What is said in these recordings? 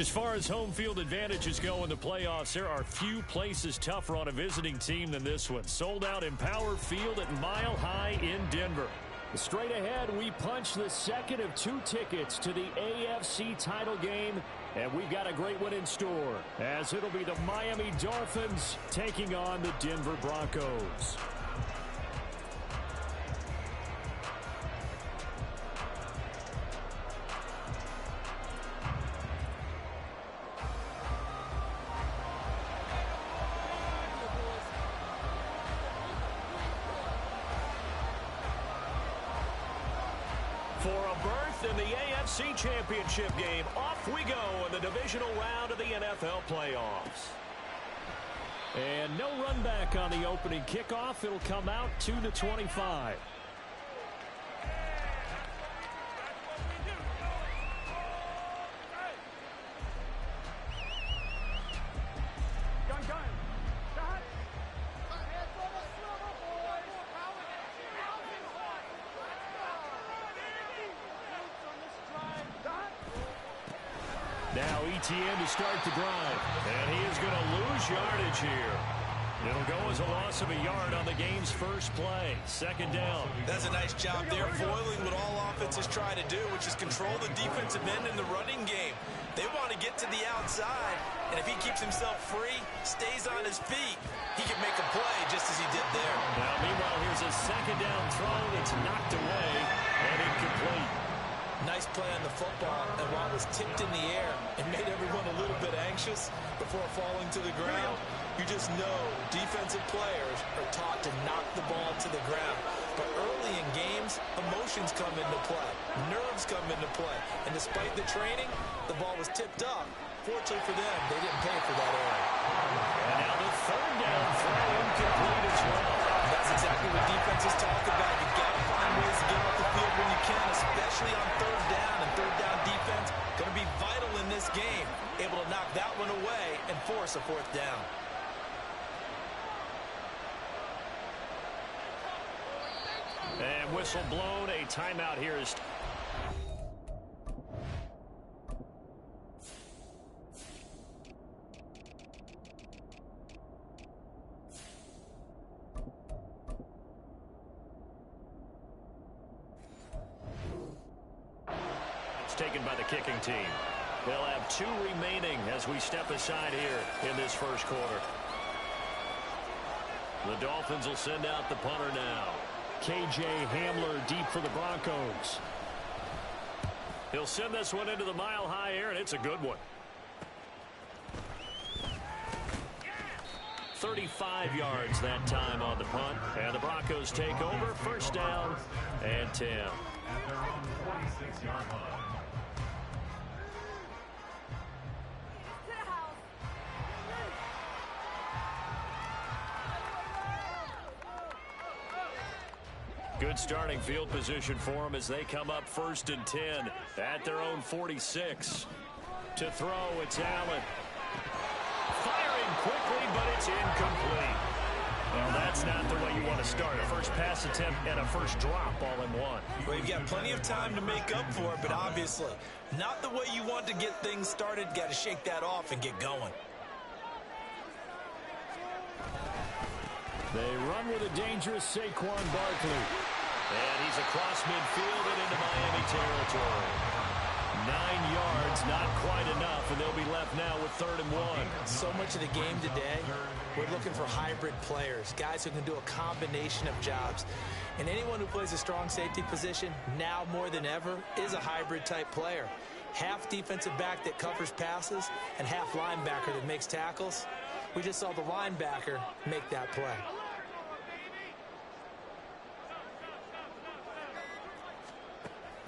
As far as home field advantages go in the playoffs, there are few places tougher on a visiting team than this one. Sold out in Power Field at Mile High in Denver. Straight ahead, we punch the second of 2 tickets to the AFC title game, and we've got a great one in store, as it'll be the Miami Dolphins taking on the Denver Broncos. For a berth in the AFC Championship game, off we go in the divisional round of the NFL playoffs. And no run back on the opening kickoff. It'll come out to the 25. Now ETN to start the drive. And he is going to lose yardage here. It'll go as a loss of a yard on the game's first play. Second down. That's a nice job there, foiling what all offenses try to do, which is control the defensive end in the running game. They want to get to the outside, and if he keeps himself free, stays on his feet, he can make a play just as he did there. Now, meanwhile, here's a second down throw that's knocked away and incomplete. Nice play on the football, and while it was tipped in the air and made everyone a little bit anxious before falling to the ground, you just know defensive players are taught to knock the ball to the ground. But early in games, emotions come into play, nerves come into play, and despite the training, the ball was tipped up. Fortunately for them, they didn't pay for that error. And now the third down throw incomplete as well. That's exactly what defenses talk about. You got to find ways to get off the field when you can, especially on third down. And third down defense going to be vital in this game, able to knock that one away and force a fourth down. And whistle blown. A timeout here is... taken by the kicking team. They'll have 2 remaining as we step aside here in this first quarter. The Dolphins will send out the punter now. KJ Hamler deep for the Broncos. He'll send this one into the mile-high air, and it's a good one. 35 yards that time on the punt. And the Broncos take over. First down and 10. At their own 46-yard line. Good starting field position for them as they come up 1st and 10 at their own 46. To throw, it's Allen. Firing quickly, but it's incomplete. Well, that's not the way you want to start. A first pass attempt and a first drop all in one. Well, you've got plenty of time to make up for it, but obviously not the way you want to get things started. Got to shake that off and get going. They run with a dangerous Saquon Barkley. And he's across midfield and into Miami territory. 9 yards, not quite enough, and they'll be left now with 3rd and 1. So much of the game today, we're looking for hybrid players, guys who can do a combination of jobs. And anyone who plays a strong safety position, now more than ever, is a hybrid type player. Half defensive back that covers passes and half linebacker that makes tackles. We just saw the linebacker make that play.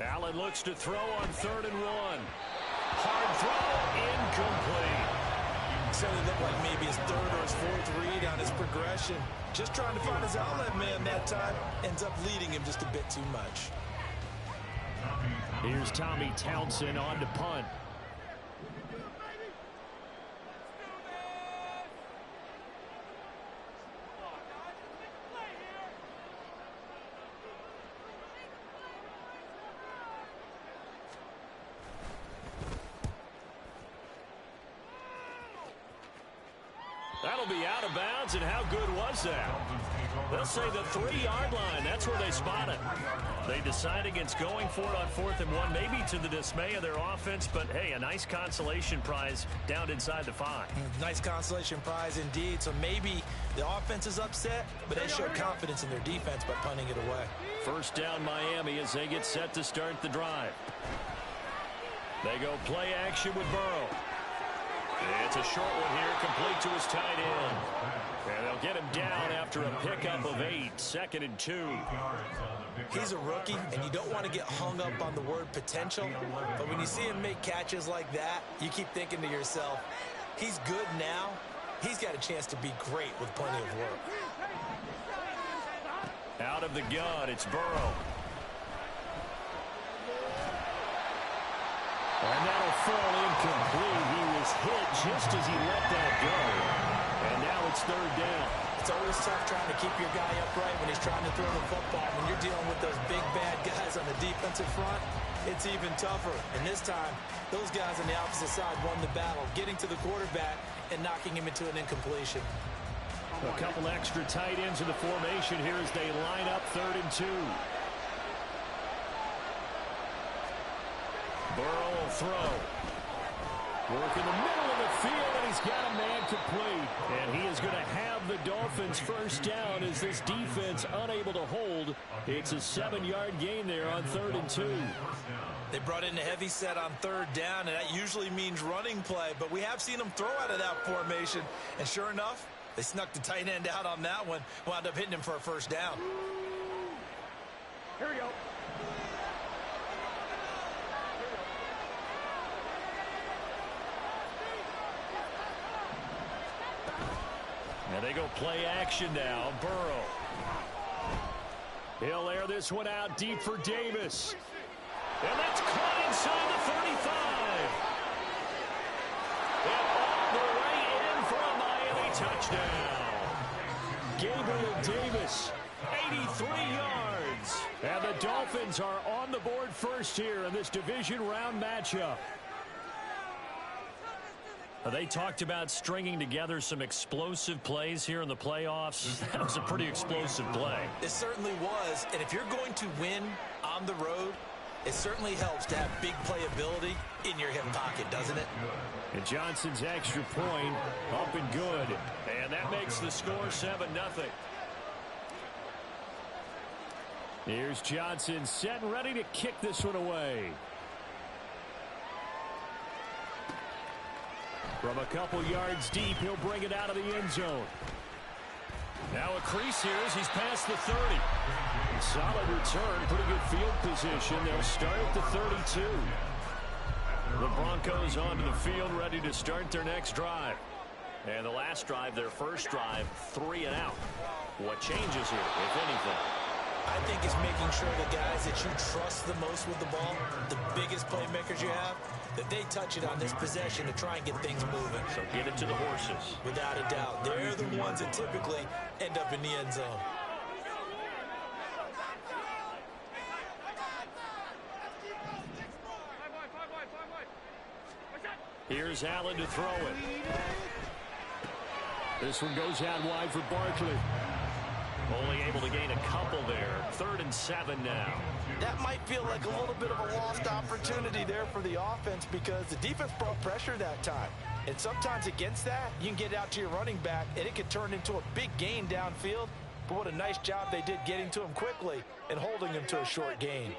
Allen looks to throw on 3rd and 1. Hard throw, incomplete. Certainly looked like maybe his 3rd or his 4th read on his progression. Just trying to find his outlet man that time. Ends up leading him just a bit too much. Here's Tommy Townsend on to punt. That'll be out of bounds, and how good was that? They'll say the 3-yard line. That's where they spot it. They decide against going for it on 4th and 1, maybe to the dismay of their offense, but, hey, a nice consolation prize down inside the 5. Nice consolation prize indeed. So maybe the offense is upset, but they show confidence in their defense by punting it away. First down Miami as they get set to start the drive. They go play action with Burrow. It's a short one here, complete to his tight end. And they'll get him down after a pickup of 8, 2nd and 2. He's a rookie, and you don't want to get hung up on the word potential. But when you see him make catches like that, you keep thinking to yourself, he's good now. He's got a chance to be great with plenty of work. Out of the gun, it's Burrow. And that'll fall incomplete. He was hit just as he let that go. And now it's 3rd down. It's always tough trying to keep your guy upright when he's trying to throw the football. When you're dealing with those big, bad guys on the defensive front, it's even tougher. And this time, those guys on the opposite side won the battle, getting to the quarterback and knocking him into an incompletion. A couple extra tight ends in the formation here as they line up 3rd and 2. Burrow will throw. Work in the middle of the field, and he's got a man complete. And he is going to have the Dolphins first down as this defense unable to hold. It's a 7-yard gain there on 3rd and 2. They brought in a heavy set on 3rd down, and that usually means running play. But we have seen them throw out of that formation. And sure enough, they snuck the tight end out on that one. Wound up hitting him for a first down. Here we go. And they go play action now. Burrow. He'll air this one out deep for Davis. And that's caught inside the 35. And all the way in for a Miami touchdown. Gabriel Davis, 83 yards. And the Dolphins are on the board first here in this division round matchup. They talked about stringing together some explosive plays here in the playoffs. That was a pretty explosive play. It certainly was. And if you're going to win on the road, it certainly helps to have big playability in your hip pocket, doesn't it? And Johnson's extra point up and good. And that makes the score 7-0. Here's Johnson set and ready to kick this one away. From a couple yards deep, he'll bring it out of the end zone. Now a crease here as he's past the 30. Solid return, pretty good field position. They'll start at the 32. The Broncos onto the field, ready to start their next drive. And the last drive, their first drive, 3 and out. What changes here, if anything? I think it's making sure the guys that you trust the most with the ball, the biggest playmakers you have, that they touch it on this possession to try and get things moving. So get it to the horses. Without a doubt. They're the ones that typically end up in the end zone. Here's Allen to throw it. This one goes out wide for Barkley. Only able to gain a couple there. 3rd and 7 now. That might feel like a little bit of a lost opportunity there for the offense because the defense brought pressure that time. And sometimes against that, you can get out to your running back, and it could turn into a big gain downfield. But what a nice job they did getting to him quickly and holding him to a short gain.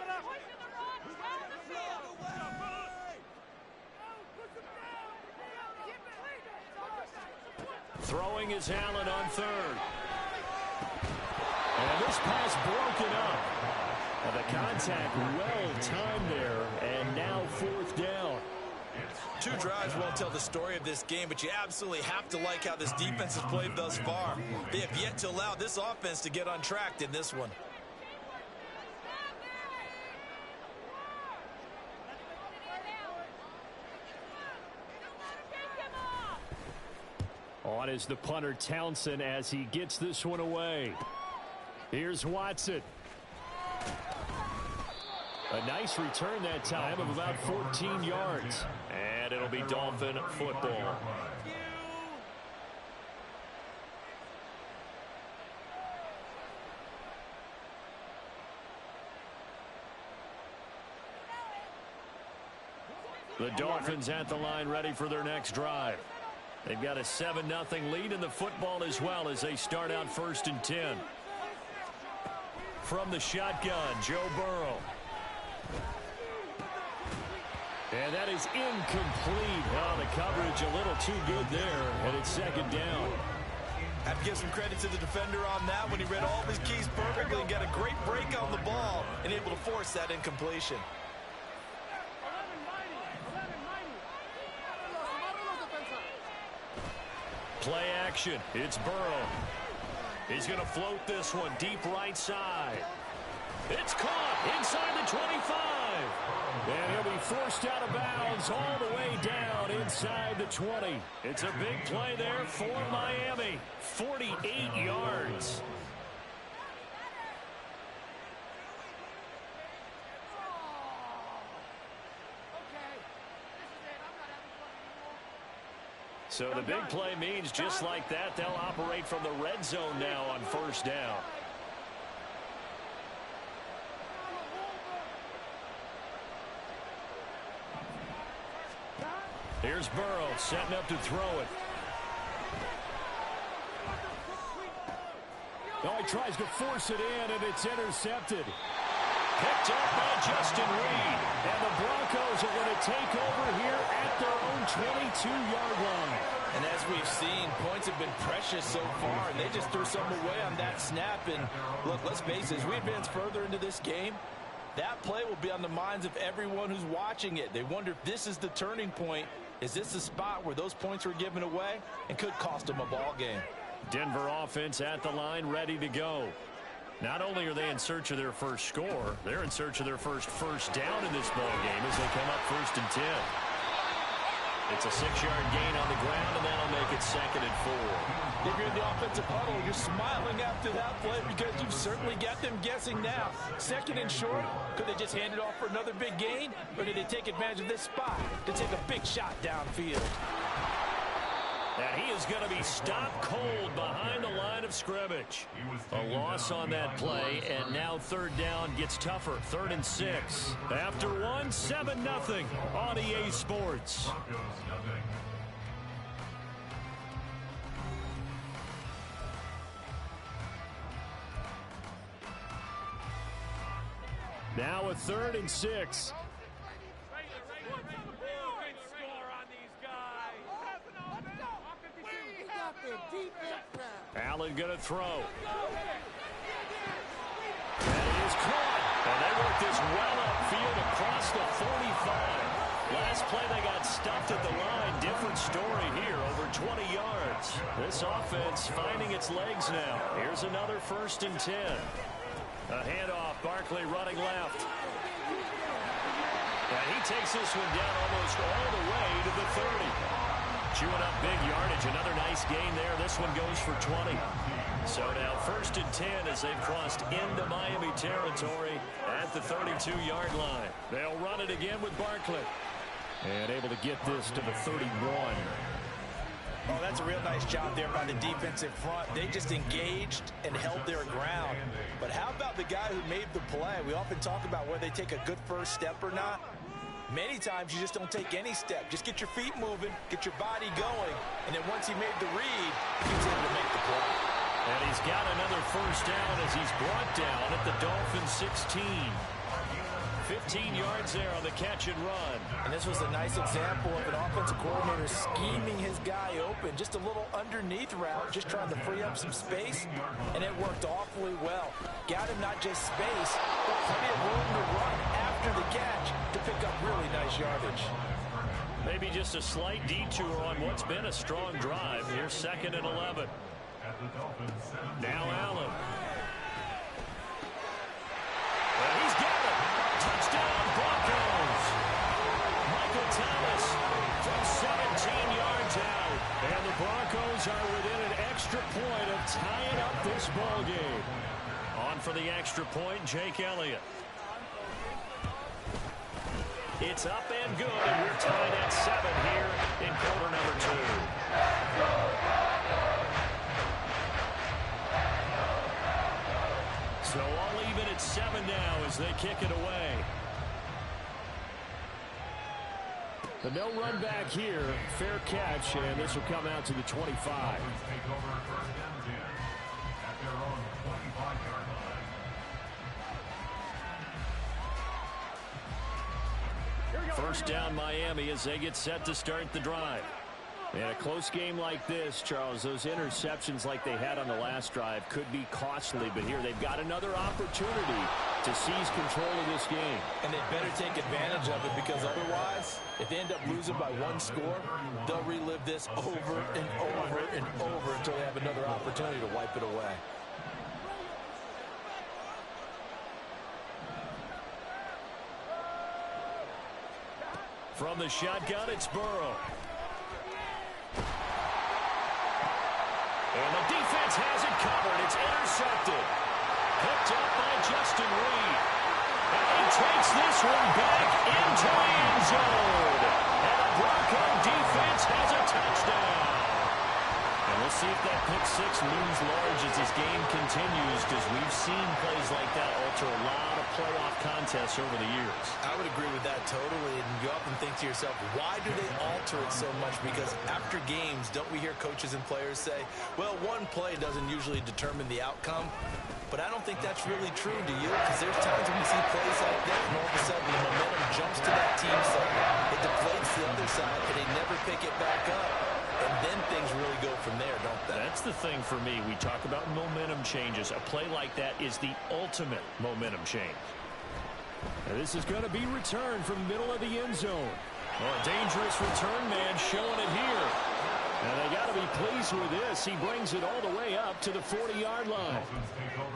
Throwing is Allen on 3rd. And this pass broken up. And the contact well timed there. And now 4th down. 2 drives won't tell the story of this game, but you absolutely have to like how this defense has played thus far. They have yet to allow this offense to get untracked in this one. On is the punter Townsend as he gets this one away. Here's Watson. A nice return that time of about 14 yards. And it'll be Dolphin football. The Dolphins at the line ready for their next drive. They've got a 7-0 lead in the football as well as they start out 1st and 10. From the shotgun, Joe Burrow. And that is incomplete. Oh, the coverage a little too good there, and it's 2nd down. I have to give some credit to the defender on that when he read all of his keys perfectly and got a great break on the ball and able to force that incompletion. Play action. It's Burrow. He's going to float this one deep right side. It's caught inside the 25. And he'll be forced out of bounds all the way down inside the 20. It's a big play there for Miami. 48 yards. So the big play means just like that, they'll operate from the red zone now on 1st down. Here's Burrow setting up to throw it. Oh, he tries to force it in, and it's intercepted. Picked up by Justin Reed. And the Broncos are going to take over here at their own 22-yard line. And as we've seen, points have been precious so far, and they just threw something away on that snap. And look, let's face it, as we advance further into this game, that play will be on the minds of everyone who's watching it. They wonder if this is the turning point. Is this the spot where those points were given away and could cost them a ball game? Denver offense at the line, ready to go. Not only are they in search of their first score, they're in search of their first down in this ball game as they come up 1st and 10. It's a 6-yard gain on the ground, and that'll make it 2nd and 4. If you're in the offensive huddle, you're smiling after that play because you've certainly got them guessing now. 2nd and short, could they just hand it off for another big gain? Or did they take advantage of this spot to take a big shot downfield? And he is going to be stopped cold behind the line of scrimmage. A loss on that play, and now 3rd down gets tougher. 3rd and 6. After 1, 7-0 on EA Sports. Now a 3rd and 6. Allen going to throw. And it is caught. And they work this well upfield across the 45. Last play they got stuffed at the line. Different story here, over 20 yards. This offense finding its legs now. Here's another 1st and 10. A handoff, Barkley running left. And he takes this one down almost all the way to the 30. Chewing up big yardage. Another nice gain there. This one goes for 20. So now 1st and 10 as they've crossed into Miami territory at the 32-yard line. They'll run it again with Barkley. And able to get this to the 31. Oh, that's a real nice job there by the defensive front. They just engaged and held their ground. But how about the guy who made the play? We often talk about whether they take a good first step or not. Many times you just don't take any step. Just get your feet moving, get your body going, and then once he made the read, he was able to make the play. And he's got another 1st down as he's brought down at the Dolphins 16. 15 yards there on the catch and run. And this was a nice example of an offensive coordinator scheming his guy open. Just a little underneath route, just trying to free up some space, and it worked awfully well. Got him not just space, but plenty of room to run after the catch to pick up really nice yardage. Maybe just a slight detour on what's been a strong drive. Here's 2nd and 11. Now Allen. And he's got it. Touchdown Broncos. Michael Thomas from 17 yards out. And the Broncos are within an extra point of tying up this ball game. On for the extra point, Jake Elliott. It's up and good, and we're tied at 7 here in quarter number 2. So all even at 7 now as they kick it away. But no run back here. Fair catch, and this will come out to the 25. Dolphins take over first and 10 at their own 25-yard line. First down Miami as they get set to start the drive. In a close game like this, Charles, those interceptions like they had on the last drive could be costly, but here they've got another opportunity to seize control of this game. And they better take advantage of it, because otherwise, if they end up losing by one score, they'll relive this over and over and over until they have another opportunity to wipe it away. From the shotgun, it's Burrow. And the defense has it covered. It's intercepted. Picked up by Justin Reed. And he takes this one back into the end zone. And the Bronco defense has a touchdown. And we'll see if that pick six looms large as this game continues, because we've seen plays like that alter a lot of playoff contests over the years. I would agree with that totally, and you often think to yourself, why do they alter it so much? Because after games, don't we hear coaches and players say, well, one play doesn't usually determine the outcome? But I don't think that's really true, do you? Because there's times when we see plays like that, and all of a sudden the momentum jumps to that team's side, it deflates the other side, and they never pick it back up. And then things really go from there, don't they? That's the thing for me. We talk about momentum changes. A play like that is the ultimate momentum change. And this is going to be returned from the middle of the end zone. Oh, a dangerous return man showing it here. And they got to be pleased with this. He brings it all the way up to the 40-yard line.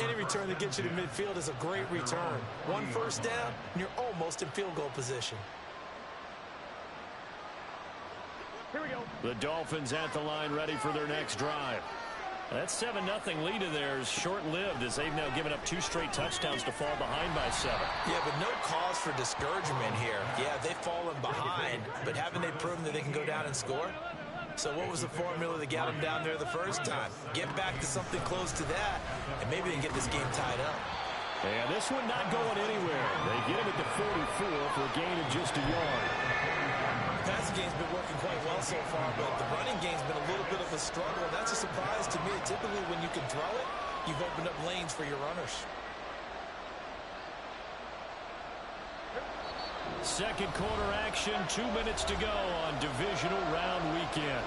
Any return that gets you to midfield is a great return. One first down, and you're almost in field goal position. Here we go. The Dolphins at the line, ready for their next drive. That 7-0 lead of theirs short-lived, as they've now given up 2 straight touchdowns to fall behind by 7. Yeah, but no cause for discouragement here. Yeah, they've fallen behind, but haven't they proven that they can go down and score? So what was the formula that got them down there the first time? Get back to something close to that, and maybe they can get this game tied up. And this one not going anywhere. They get him at the 44 for a gain of just a yard. The passing game's been working quite well so far, but the running game's been a little bit of a struggle, and that's a surprise to me. Typically, when you can throw it, you've opened up lanes for your runners. Second quarter action, 2 minutes to go on divisional round weekend.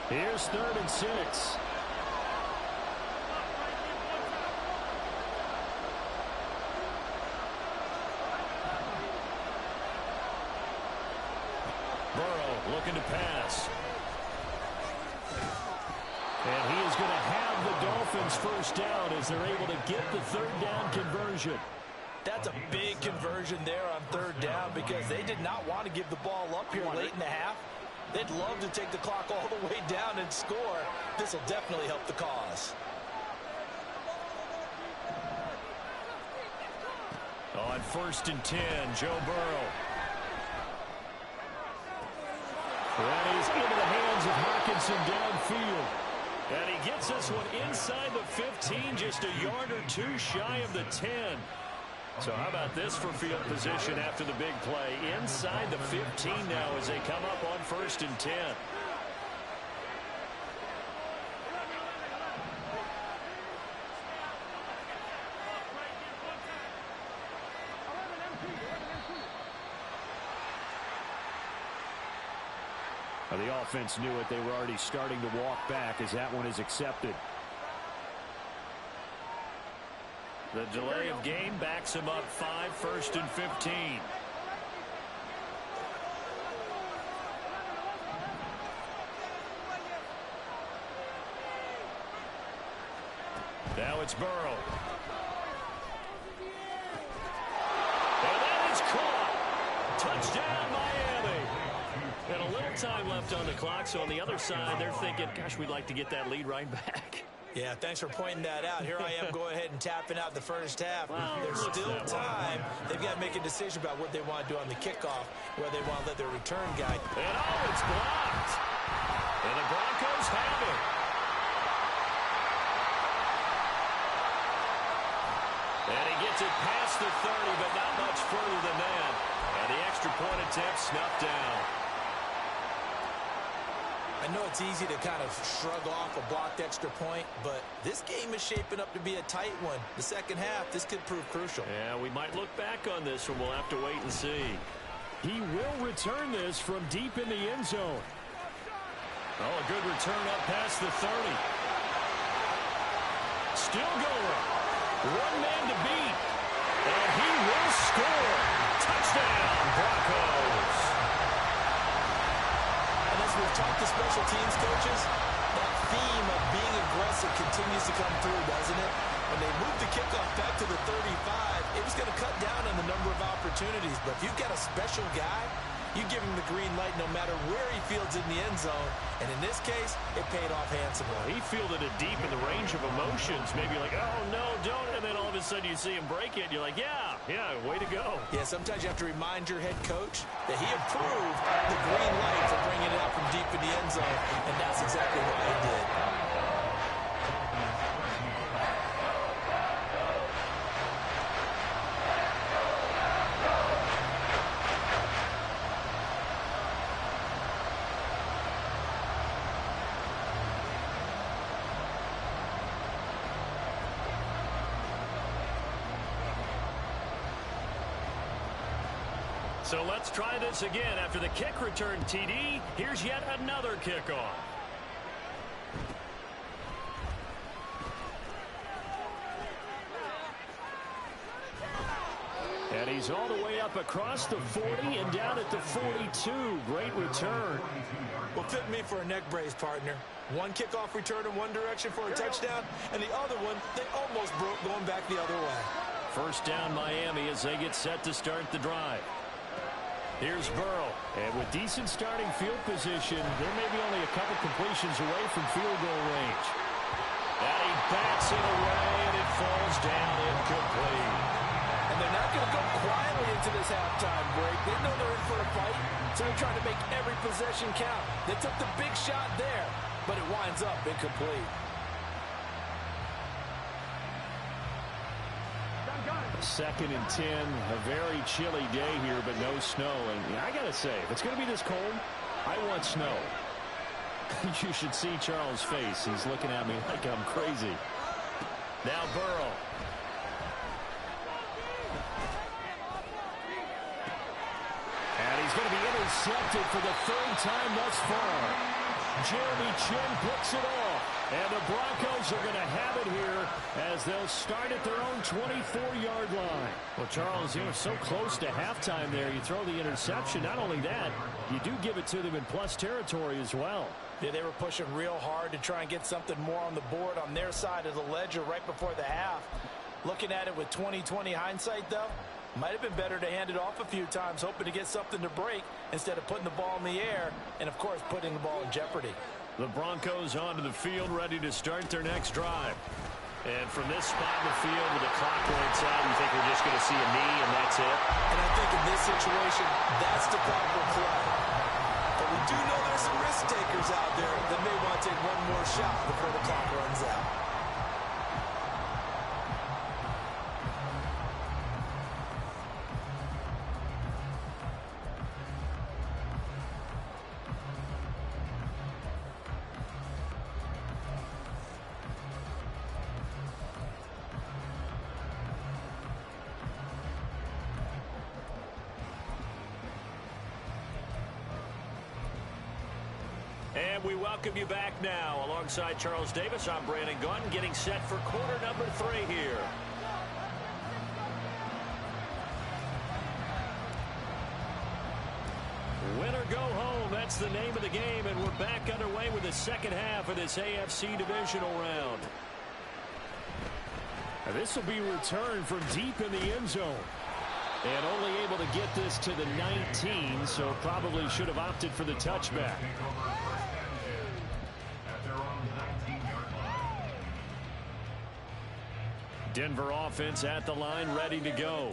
Here's 3rd and 6. Burrow looking to pass. And he is going to have the Dolphins first down as they're able to get the 3rd down conversion. That's a big conversion there on 3rd down, because they did not want to give the ball up here late in the half. They'd love to take the clock all the way down and score. This will definitely help the cause. On 1st and 10, Joe Burrow. And he's into the hands of Hawkinson downfield. And he gets this one inside the 15, just a yard or 2 shy of the 10. So how about this for field position after the big play? Inside the 15 now as they come up on 1st and 10. The offense knew it. They were already starting to walk back as that one is accepted. The delay of game backs him up 5, 1st and 15. Now it's Burrow. And that is caught. Touchdown, Miami. And a little time left on the clock, so on the other side, they're thinking, gosh, we'd like to get that lead right back. Yeah, thanks for pointing that out. Here I am going ahead and tapping out the first half. Well, there's still time. They've got to make a decision about what they want to do on the kickoff, where they want to let their return guy. And oh, it's blocked. And the Broncos have it. Gets it past the 30, but not much further than that. And the extra point attempt snuffed down. I know it's easy to kind of shrug off a blocked extra point, but this game is shaping up to be a tight one. The second half, this could prove crucial. Yeah, we might look back on this one. We'll have to wait and see. He will return this from deep in the end zone. Oh, a good return up past the 30. Still going. One man to beat. And he will score. Touchdown, Broncos. And as we've talked to special teams coaches, that theme of being aggressive continues to come through, doesn't it? When they moved the kickoff back to the 35, it was going to cut down on the number of opportunities. But if you've got a special guy, you give him the green light no matter where he fields in the end zone. And in this case, it paid off handsomely. He fielded it deep in the range of emotions. Maybe like, oh, no, don't. And then all of a sudden you see him break it. And you're like, yeah, way to go. Yeah, sometimes you have to remind your head coach that he approved the green light for bringing it out from deep in the end zone. And that's exactly what he did. So let's try this again. After the kick return TD, here's yet another kickoff. And he's all the way up across the 40 and down at the 42. Great return. Well, fit me for a neck brace, partner. One kickoff return in one direction for a touchdown, and the other one, they almost broke going back the other way. First down Miami as they get set to start the drive. Here's Burrow, and with decent starting field position, there may be only a couple completions away from field goal range. And he backs it away, and it falls down incomplete. And they're not going to go quietly into this halftime break. They know they're in for a fight, so they're trying to make every possession count. They took the big shot there, but it winds up incomplete. Second and 10, a very chilly day here, but no snow. And I got to say, if it's going to be this cold, I want snow. You should see Charles' face. He's looking at me like I'm crazy. Now Burrow. And he's going to be intercepted for the third time thus far. Jeremy Chin picks it off. And the Broncos are going to have it here as they'll start at their own 24-yard line. Well, Charles, you know, so close to halftime there. You throw the interception. Not only that, you do give it to them in plus territory as well. Yeah, they were pushing real hard to try and get something more on the board on their side of the ledger right before the half. Looking at it with 20/20 hindsight, though, might have been better to hand it off a few times, hoping to get something to break instead of putting the ball in the air and, of course, putting the ball in jeopardy. The Broncos onto the field, ready to start their next drive. And from this spot in the field with the clock points out, you think we're just going to see a knee and that's it? And I think in this situation, that's the proper play. But we do know there's some risk takers out there that may want to take one more shot before the clock runs out. And we welcome you back now. Alongside Charles Davis, I'm Brandon Gunn, getting set for quarter number 3 here. Win or go home, that's the name of the game, and we're back underway with the second half of this AFC divisional round. Now, this will be returned from deep in the end zone. And only able to get this to the 19, so probably should have opted for the touchback. Denver offense at the line, ready to go.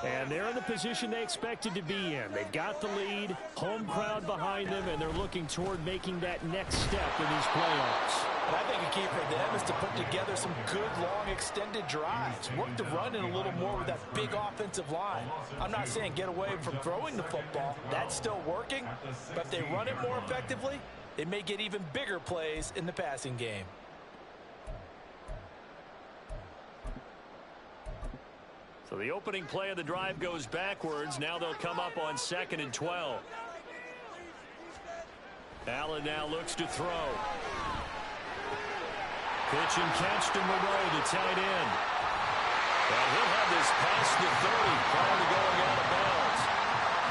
And they're in the position they expected to be in. They've got the lead, home crowd behind them, and they're looking toward making that next step in these playoffs. And I think a key for them is to put together some good, long, extended drives. Work the run in a little more with that big offensive line. I'm not saying get away from throwing the football. That's still working. But if they run it more effectively, they may get even bigger plays in the passing game. So the opening play of the drive goes backwards. Now they'll come up on 2nd and 12. Allen now looks to throw. Pitch and catch to Moreau, the tight end. And he'll have this past the 30 prior to going out of bounds.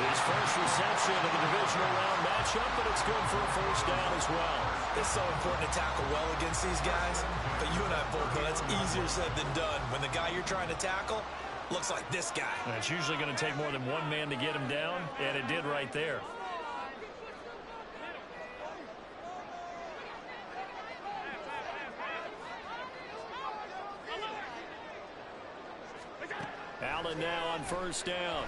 His first reception of the divisional round matchup, but it's good for a first down as well. It's so important to tackle well against these guys, but you and I both know that's easier said than done when the guy you're trying to tackle looks like this guy. And it's usually going to take more than one man to get him down, and it did right there. Allen now on first down.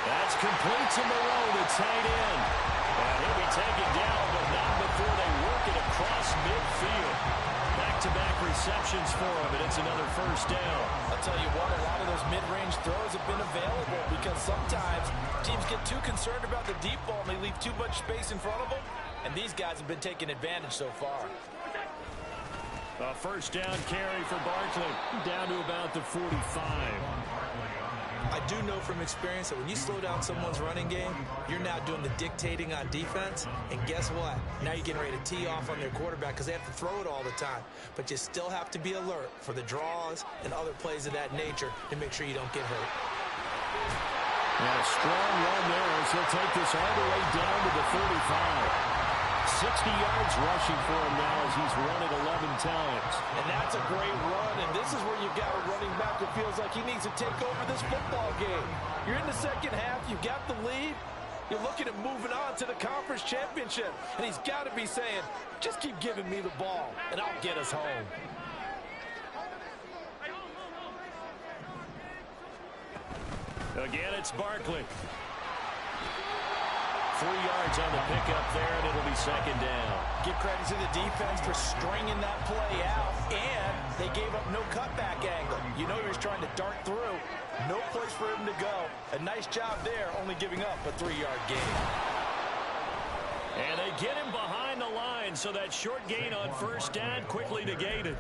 That's complete to Moreau, the tight end. And he'll be taken down, but not before they work it across midfield. Back-to-back receptions for him, and it's another first down. I'll tell you what, a lot of those mid-range throws have been available because sometimes teams get too concerned about the deep ball and they leave too much space in front of them, and these guys have been taking advantage so far. A first down carry for Barkley, down to about the 45. I do know from experience that when you slow down someone's running game, you're now doing the dictating on defense. And guess what? Now you're getting ready to tee off on their quarterback because they have to throw it all the time. But you still have to be alert for the draws and other plays of that nature to make sure you don't get hurt. And a strong run there as he'll take this all the way down to the 35. 60 yards rushing for him now as he's run it 11 times. And that's a great run, and this is where you've got a running back that feels like he needs to take over this football game. You're in the second half, you've got the lead, you're looking at moving on to the conference championship, and he's got to be saying, just keep giving me the ball, and I'll get us home. Again, it's Barkley. 3 yards on the pickup there, and it'll be second down. Give credit to the defense for stringing that play out, and they gave up no cutback angle. You know he was trying to dart through. No place for him to go. A nice job there, only giving up a 3-yard gain. And they get him behind the line, so that short gain on first down quickly negated.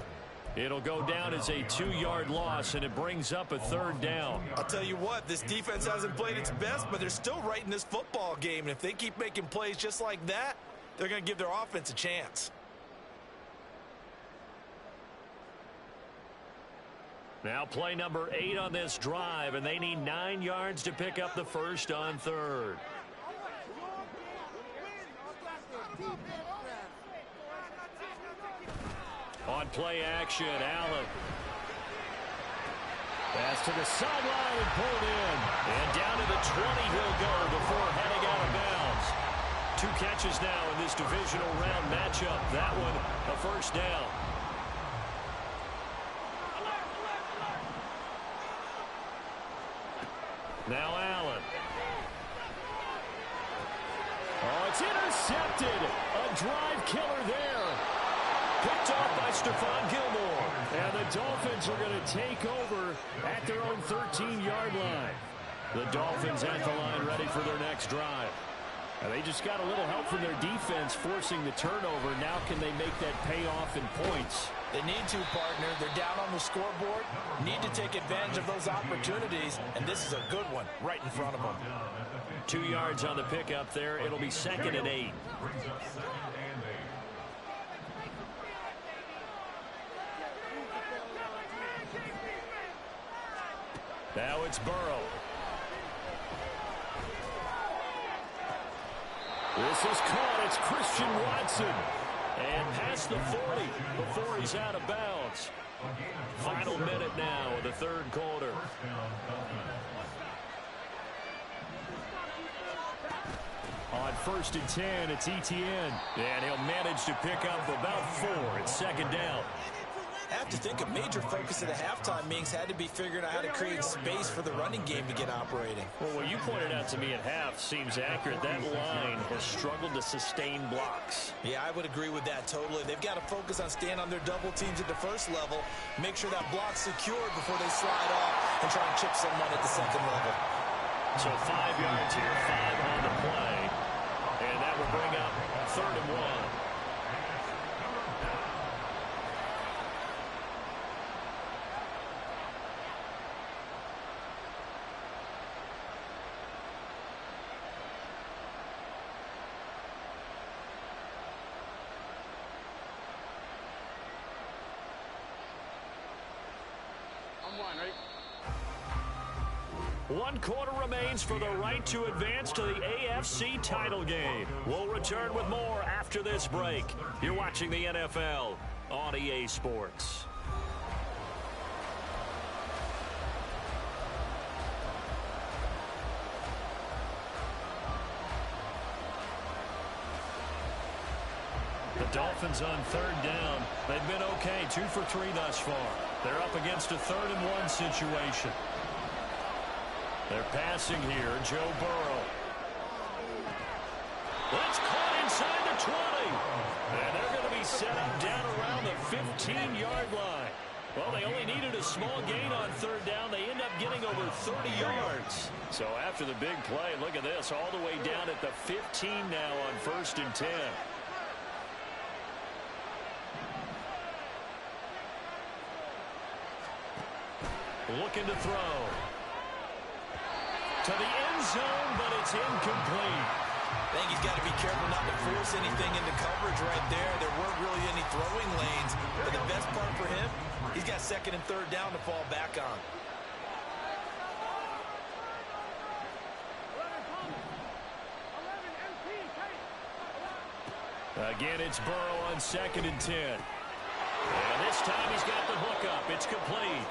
It'll go down as a 2-yard loss, and it brings up a third down. I'll tell you what, this defense hasn't played its best, but they're still right in this football game. And if they keep making plays just like that, they're going to give their offense a chance. Now play number 8 on this drive, and they need 9 yards to pick up the first on third. On play action, Allen. Pass to the sideline and pulled in. And down to the 20 he'll go before heading out of bounds. 2 catches now in this divisional round matchup. That one, a first down. Now Allen. Oh, it's intercepted. A drive killer there. Picked off by Stephon Gilmore. And the Dolphins are going to take over at their own 13-yard line. The Dolphins at the line ready for their next drive. And they just got a little help from their defense forcing the turnover. Now can they make that pay off in points? They need to, partner. They're down on the scoreboard. Need to take advantage of those opportunities. And this is a good one right in front of them. 2 yards on the pickup there. It'll be second and 8. Now it's Burrow. This is caught. It's Christian Watson. And past the 40 before he's out of bounds. Final minute now of the third quarter. On first and 10, it's ETN. And he'll manage to pick up about 4. It's second down. I have to think a major focus of the halftime meetings had to be figuring out how to create space for the running game to get operating. Well, what you pointed out to me at half seems accurate. That line has struggled to sustain blocks. Yeah, I would agree with that totally. They've got to focus on staying on their double teams at the first level, make sure that block's secured before they slide off and try and chip someone at the second level. So 5 yards here, 5 on the play, and that will bring up 3rd and 1. One quarter remains for the right to advance to the AFC title game. We'll return with more after this break. You're watching the NFL on EA Sports. The Dolphins on 3rd down. They've been okay, 2 for 3 thus far. They're up against a 3rd and 1 situation. They're passing here, Joe Burrow. It's caught inside the 20. And they're going to be set up down around the 15-yard line. Well, they only needed a small gain on 3rd down. They end up getting over 30 yards. So after the big play, look at this, all the way down at the 15 now on 1st and 10. Looking to throw. To the end zone, but it's incomplete. I think he's got to be careful not to force anything into coverage right there. There weren't really any throwing lanes. But the best part for him, he's got 2nd and 3rd down to fall back on. Again, it's Burrow on 2nd and 10. And this time he's got the hook up. It's complete.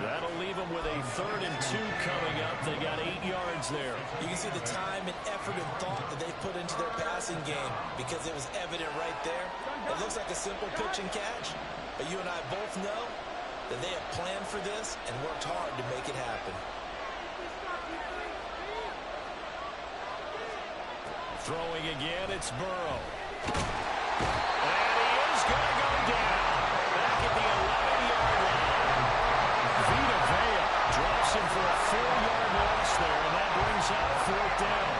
That'll leave them with a 3rd and 2 coming up. They got 8 yards there. You can see the time and effort and thought that they put into their passing game because it was evident right there. It looks like a simple pitch and catch, but you and I both know that they have planned for this and worked hard to make it happen. Throwing again, it's Burrow. And he is going to go down. Back at the 11-yard line. Vita Vea drops him for a 4-yard loss there, and that brings up 4th down.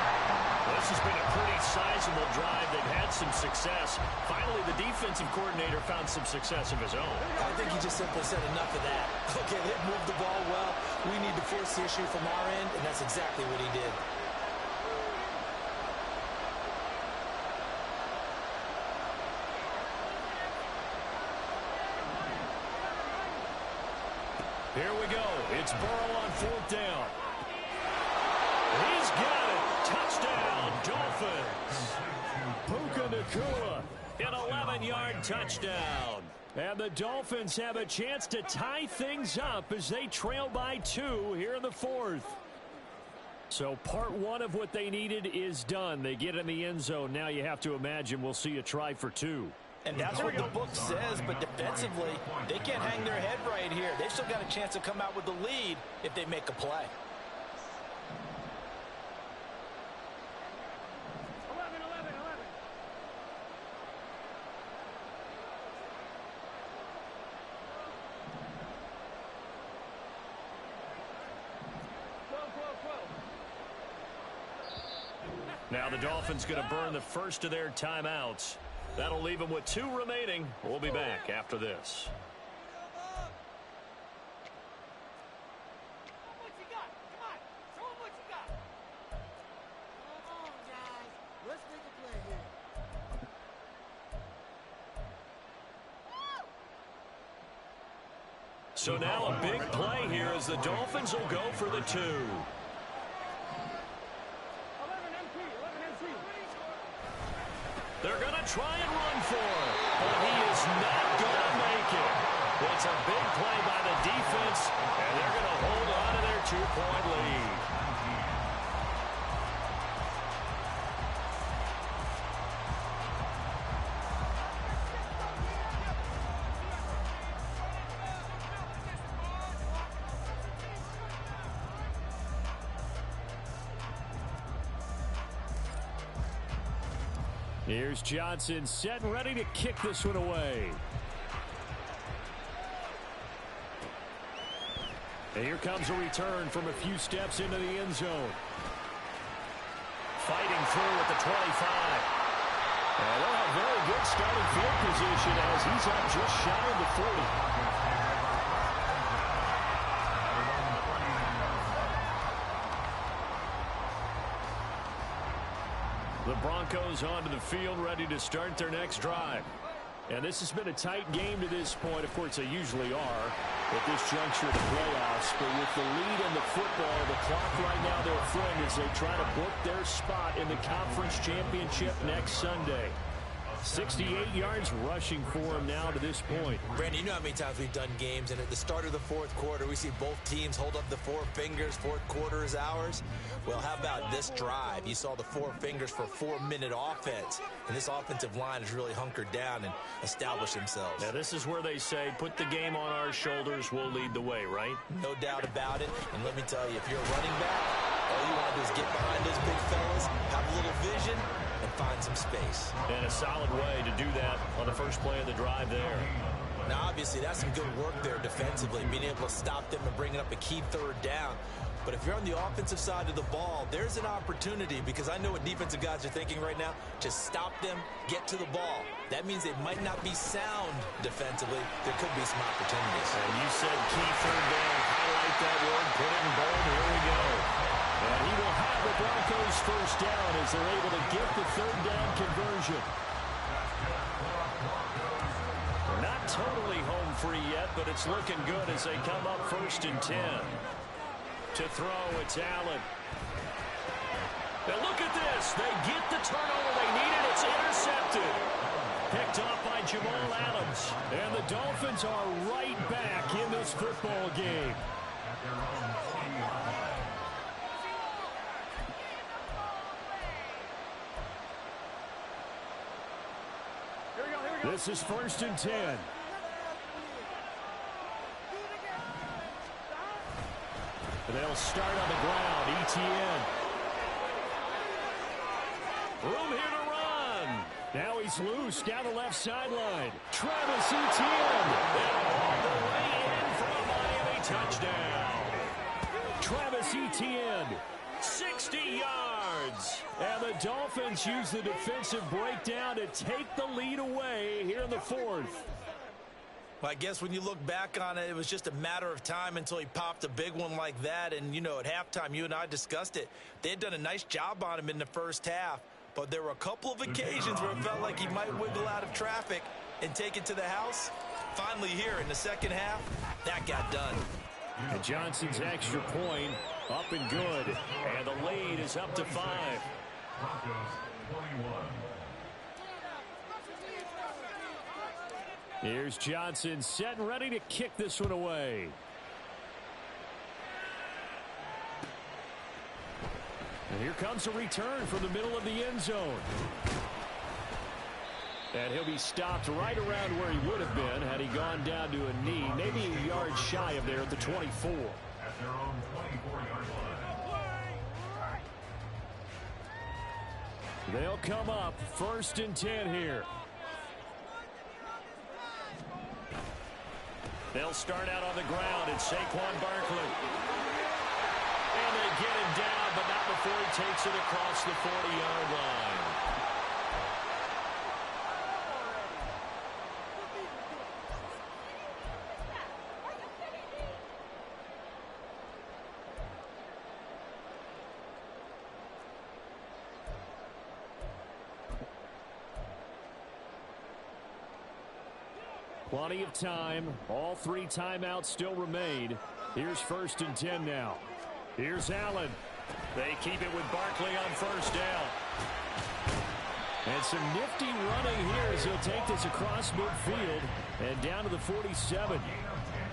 This has been a pretty sizable drive. They've had some success. Finally, the defensive coordinator found some success of his own. I think he just simply said enough of that. Okay, they've moved the ball well. We need to force the issue from our end, and that's exactly what he did. Here we go. It's Burrow on 4th down. He's got it. Touchdown, Dolphins. Puka Nacua, an 11-yard touchdown. And the Dolphins have a chance to tie things up as they trail by 2 here in the 4th. So part 1 of what they needed is done. They get in the end zone. Now you have to imagine we'll see a try for 2. And that's what the book says, but defensively, they can't hang their head right here. They've still got a chance to come out with the lead if they make a play. 11. Now the Dolphins going to burn the first of their timeouts. That'll leave them with 2 remaining. We'll be back after this. So now a big play here as the Dolphins will go for the 2. They're going to try and run for it, but he is not going to make it. It's a big play by the defense, and they're going to hold on to their 2-point lead. Here's Johnson set and ready to kick this one away. And here comes a return from a few steps into the end zone. Fighting through at the 25. And they'll have very good starting field position as he's up just shy of the 40. The Broncos onto the field, ready to start their next drive. And this has been a tight game to this point. Of course, they usually are at this juncture of the playoffs. But with the lead in the football, the clock right now their friend as they try to book their spot in the conference championship next Sunday. 68 yards rushing for him now to this point. Brandon, you know how many times we've done games, and at the start of the fourth quarter, we see both teams hold up the four fingers. Fourth quarter is ours. Well, how about this drive? You saw the four fingers for a 4-minute offense, and this offensive line has really hunkered down and established themselves. Now, this is where they say, put the game on our shoulders, we'll lead the way, right? No doubt about it. And let me tell you, if you're a running back, all you want to do is get behind those big fellas, have a little vision, and find some space. And a solid way to do that on the first play of the drive there. Now, obviously, that's some good work there defensively, being able to stop them and bringing up a key third down. But if you're on the offensive side of the ball, there's an opportunity, because I know what defensive guys are thinking right now. Just stop them, get to the ball. That means they might not be sound defensively. There could be some opportunities. And you said key third down. Highlight that word, put it in bold. Here we go. And he will have the Broncos first down as they're able to get the third down conversion. They're not totally home free yet, but it's looking good as they come up 1st and 10. To throw, it's Allen. Now look at this. They get the turnover they needed. It's intercepted. Picked up by Jamal Adams. And the Dolphins are right back in this football game. This is 1st and 10. They'll start on the ground. ETN. Room here to run. Now he's loose down the left sideline. Travis Etienne. And all the way in for a Miami touchdown. Travis Etienne. 60 yards. And the Dolphins use the defensive breakdown to take the lead away here in the 4th. Well, I guess when you look back on it, it was just a matter of time until he popped a big one like that. And, you know, at halftime, you and I discussed it. They had done a nice job on him in the first half. But there were a couple of occasions where it felt like he might wiggle out of traffic and take it to the house. Finally here in the second half, that got done. And Johnson's extra point up and good. And the lead is up to 5. Broncos 21. Here's Johnson set and ready to kick this one away. And here comes a return from the middle of the end zone. And he'll be stopped right around where he would have been had he gone down to a knee, maybe a yard shy of there at the 24. At their own 24-yard line. They'll come up 1st and 10 here. They'll start out on the ground. It's Saquon Barkley. And they get him down, but not before he takes it across the 40-yard line. Plenty of time. All 3 timeouts still remain. Here's 1st and 10 now. Here's Allen. They keep it with Barkley on 1st down. And some nifty running here as he'll take this across midfield and down to the 47.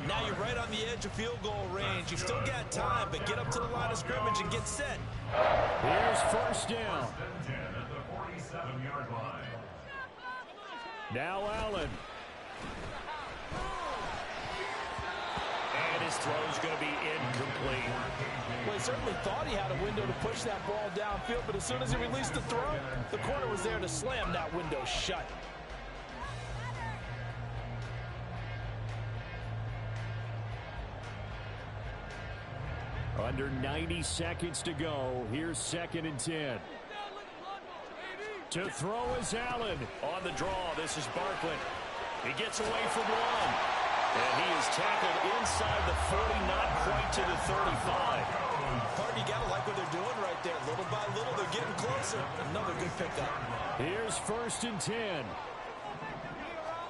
Now you're right on the edge of field goal range. You've still got time, but get up to the line of scrimmage and get set. Here's 1st down. At the 47-yard line. Now Allen. And his throw's going to be incomplete. Well, he certainly thought he had a window to push that ball downfield, but as soon as he released the throw, the corner was there to slam that window shut. Under 90 seconds to go. Here's 2nd and 10. To throw is Allen. On the draw, this is Barkley. He gets away from one. And he is tackled inside the 40, not quite to the 35. Party, you got to like what they're doing right there. Little by little, they're getting closer. Another good pickup. Here's 1st and 10.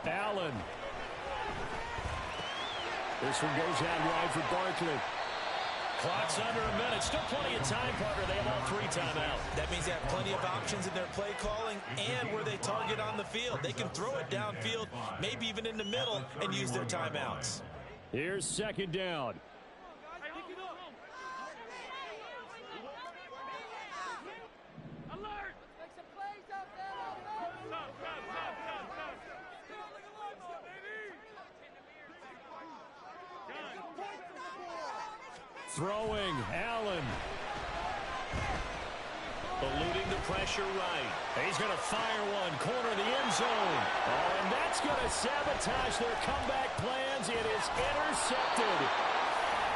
Allen. This one goes out wide for Barkley. Clock's under a minute. Still plenty of time, partner. They have all 3 timeouts. That means they have plenty of options in their play calling and where they target on the field. They can throw it downfield, maybe even in the middle, and use their timeouts. Here's 2nd down. Throwing, Allen. Eluding the pressure right. He's going to fire one, corner of the end zone. Oh, and that's going to sabotage their comeback plans. It is intercepted.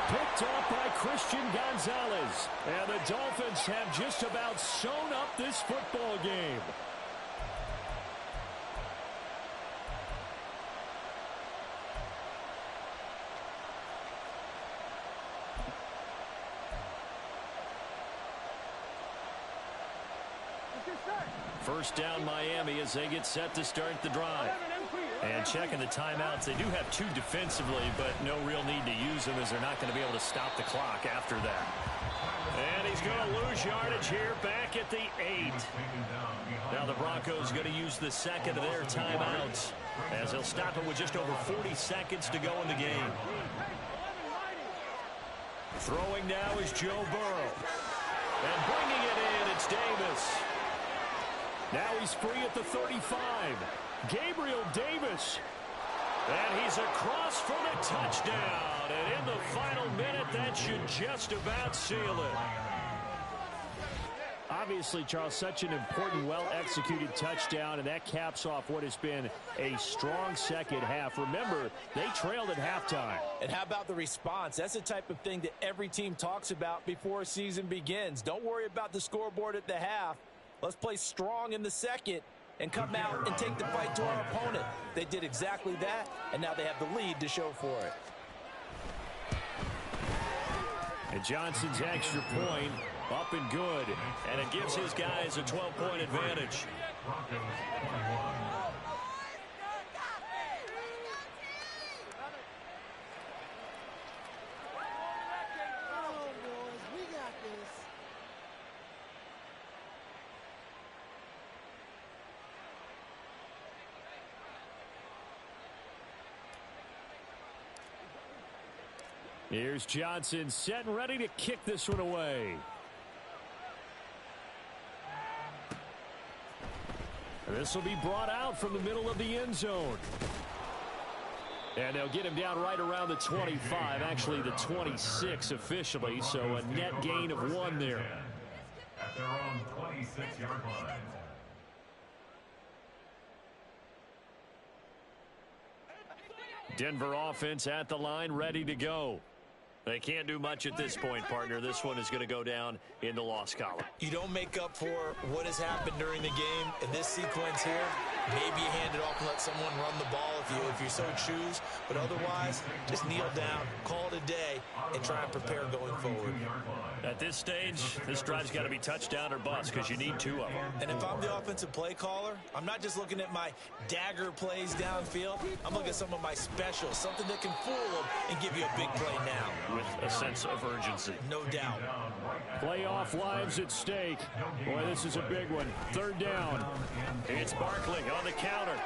Picked off by Christian Gonzalez. And the Dolphins have just about sewn up this football game. First down Miami as they get set to start the drive. And checking the timeouts, they do have 2 defensively, but no real need to use them as they're not going to be able to stop the clock after that. And he's going to lose yardage here back at the 8. Now the Broncos going to use the 2nd of their timeouts as they'll stop it with just over 40 seconds to go in the game. Throwing now is Joe Burrow. And bringing it in, it's Davis. Now he's free at the 35. Gabriel Davis. And he's across for the touchdown. And in the final minute, that should just about seal it. Obviously, Charles, such an important, well-executed touchdown, and that caps off what has been a strong second half. Remember, they trailed at halftime. And how about the response? That's the type of thing that every team talks about before a season begins. Don't worry about the scoreboard at the half. Let's play strong in the second and come out and take the fight to our opponent. They did exactly that, and now they have the lead to show for it. And Johnson's extra point up and good. And it gives his guys a 12-point advantage. Here's Johnson set and ready to kick this one away. This will be brought out from the middle of the end zone. And they'll get him down right around the 25, actually the 26 officially, so a net gain of 1 there. At their own 26-yard line. Denver offense at the line, ready to go. They can't do much at this point, partner. This one is going to go down in the loss column. You don't make up for what has happened during the game in this sequence here. Maybe you hand it off and let someone run the ball if you so choose. But otherwise, just kneel down, call it a day, and try and prepare going forward. At this stage, this drive's got to be touchdown or bust because you need 2 of them. And if I'm the offensive play caller, I'm not just looking at my dagger plays downfield. I'm looking at some of my specials, something that can fool them and give you a big play now. With a sense of urgency. No doubt. Playoff lives at stake. Boy, this is a big one. 3rd down. It's Barkley on the counter.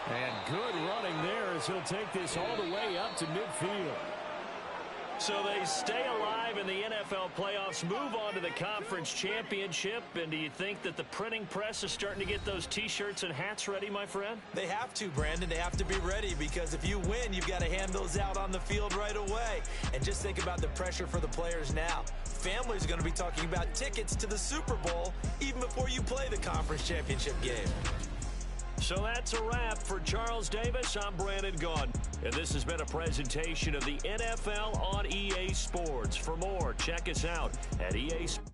And good running there as he'll take this all the way up to midfield. So they stay alive in the NFL playoffs, move on to the conference championship. And do you think that the printing press is starting to get those T-shirts and hats ready, my friend? They have to, Brandon. They have to be ready, because if you win, you've got to hand those out on the field right away. And just think about the pressure for the players now. Families are going to be talking about tickets to the Super Bowl even before you play the conference championship game. So that's a wrap for Charles Davis. I'm Brandon Gaudin, and this has been a presentation of the NFL on EA Sports. For more, check us out at EA Sports.